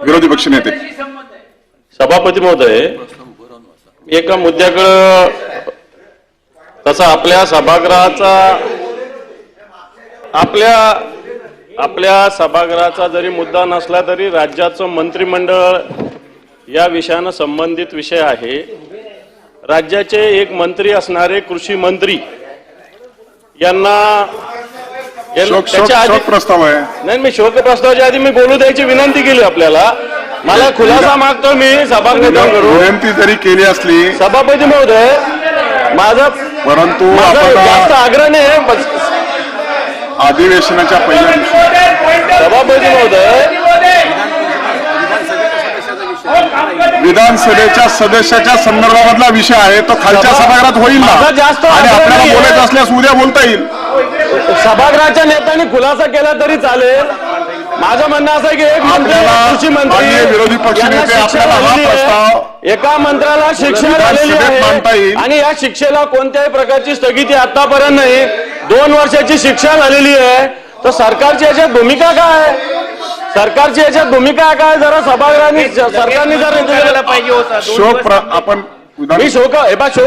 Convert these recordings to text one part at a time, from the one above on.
विरोधी पक्षनेते. सभापती महोदय, एका मुद्द्याकडे तसा आपल्या सभागृहाचा आपल्या सभागृहाचा जरी मुद्दा नसला तरी राज्याचं मंत्रिमंडळ या विषयानं संबंधित विषय आहे. राज्याचे एक मंत्री असणारे कृषी मंत्री यांना शोक प्रस्ताव आहे. नाही, मी शोक प्रस्तावाच्या आधी मी बोलू द्यायची विनंती केली आपल्याला. मला खुलासा मागतो मी सभागृहाकडून. विनंती जरी केली असली सभापती महोदय, माझा परंतु जास्त आग्रह नाही. अधिवेशनाच्या पहिल्या दिवशी सभापती महोदय, विधानसभेच्या सदस्याच्या संदर्भामधला विषय आहे तो खालच्या सभागृहात होईल ना, माझा जास्त आणि आग्रह आपल्याला नाहीये. बोलायचं असल्यास उद्या बोलता येईल. सभागृहाच्या नेत्यांनी खुलासा केला तरी चालेल. माझं म्हणणं असं आहे की एक मंत्री, कृषी मंत्री, माननीय विरोधी पक्षनेते, आपल्याला हा प्रस्ताव एका मंत्र्याला शिक्षा झालेली मांडता आहे येईल. आणि या शिक्षेला कोणत्याही प्रकारची स्थगिती आतापर्यंत नाही. 2 वर्षाची शिक्षा झालेली आहे. तर सरकारची याच्यात भूमिका काय? सरकारची याच्यात भूमिका काय? जरा सभागृहाने सरकारने जर पाहिजे होता. आपण मी शोक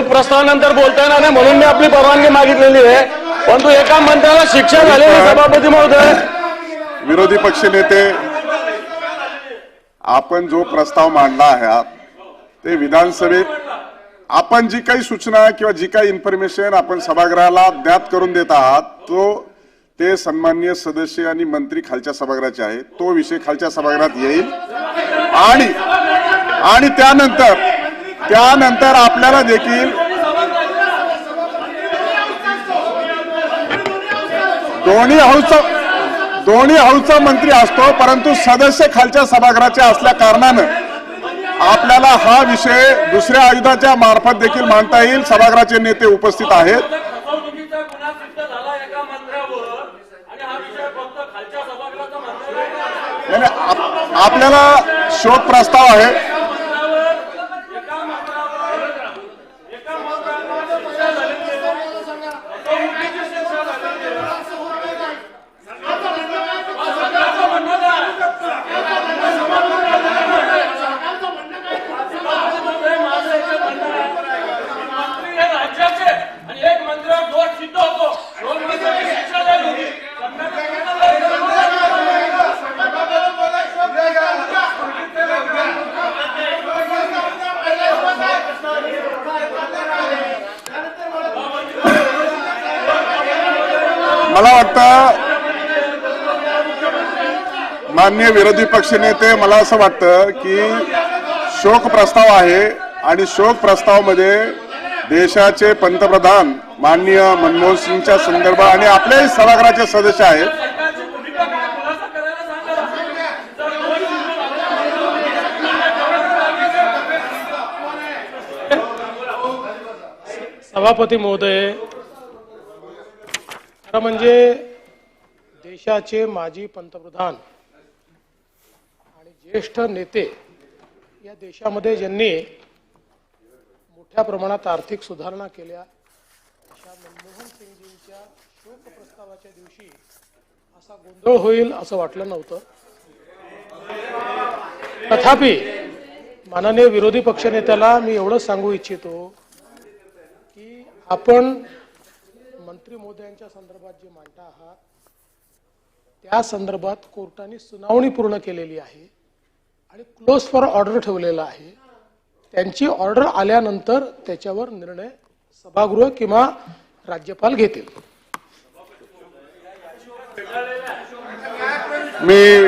प्रस्तावानंतर बोलता येणार नाही म्हणून मी आपली परवानगी मागितलेली आहे. परंतु एका मंत्र्याला शिक्षा झालेली. सभापती महोदय, विरोधी पक्षनेते, आपण जो प्रस्ताव मांडला आहे ते विधानसभेत आपण जी काही सूचना किंवा जी काही इन्फॉर्मेशन आपण सभागृहाला ज्ञात करून देत आहात ते सन्माननीय सदस्य आणि मंत्री खालच्या सभागृहाचे आहे. तो विषय खालच्या सभागृहात येईल आणि त्यानंतर आपल्याला देखील दोन्ही हाऊसचा मंत्री असतो, परंतु सदस्य खालच्या सभागृहाचे असल्या कारणानं आपल्याला हा विषय दुसऱ्या आयुधाच्या मार्फत देखील मांडता येईल. सभागृहाचे नेते उपस्थित आहेत. आपल्याला शोक प्रस्ताव आहे. मला वाटतं माननीय विरोधी पक्षनेते, मला असं वाटतं की शोक प्रस्ताव आहे आणि शोक प्रस्तावामध्ये देशाचे पंतप्रधान माननीय मनमोहन सिंगच्या संदर्भात आणि आपल्याही सभागृहाचे सदस्य आहेत. सभापती महोदय, खरं म्हणजे देशाचे माजी पंतप्रधान आणि ज्येष्ठ नेते या देशामध्ये ज्यांनी मोठ्या प्रमाणात आर्थिक सुधारणा केल्या अशा मनमोहन सिंगजींच्या शोक प्रस्तावाच्या दिवशी असा गोंधळ होईल असं वाटलं नव्हतं. तथापि माननीय विरोधी पक्षनेत्याला मी एवढंच सांगू इच्छितो की आपण मंत्री महोदयांच्या संदर्भात जे मांडता आहात त्या संदर्भात कोर्टाने सुनावणी पूर्ण केलेली आहे आणि क्लोज फॉर ऑर्डर ठेवलेला आहे. त्यांची ऑर्डर आल्यानंतर त्याच्यावर निर्णय सभागृह किंवा राज्यपाल घेतील. मी